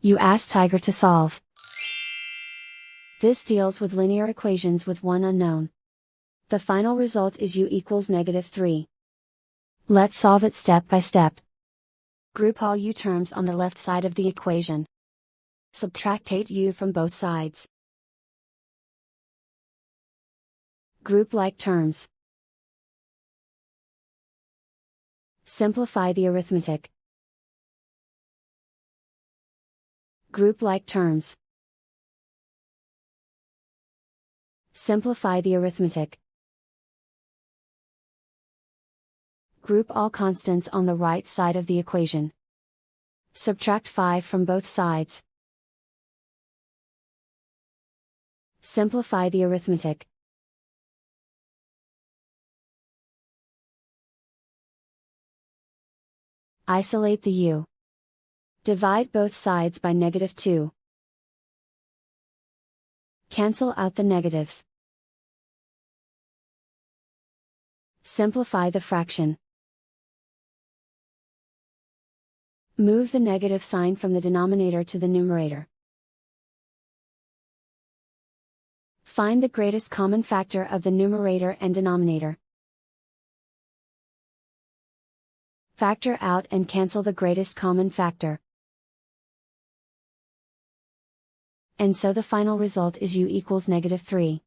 You ask Tiger to solve. This deals with linear equations with one unknown. The final result is u equals -3. Let's solve it step by step. Group all u terms on the left side of the equation. Subtract 8u from both sides. Group like terms. Simplify the arithmetic. Group like terms. Simplify the arithmetic. Group all constants on the right side of the equation. Subtract 5 from both sides. Simplify the arithmetic. Isolate the u. Divide both sides by -2. Cancel out the negatives. Simplify the fraction. Move the negative sign from the denominator to the numerator. Find the greatest common factor of the numerator and denominator. Factor out and cancel the greatest common factor. And so the final result is u equals -3.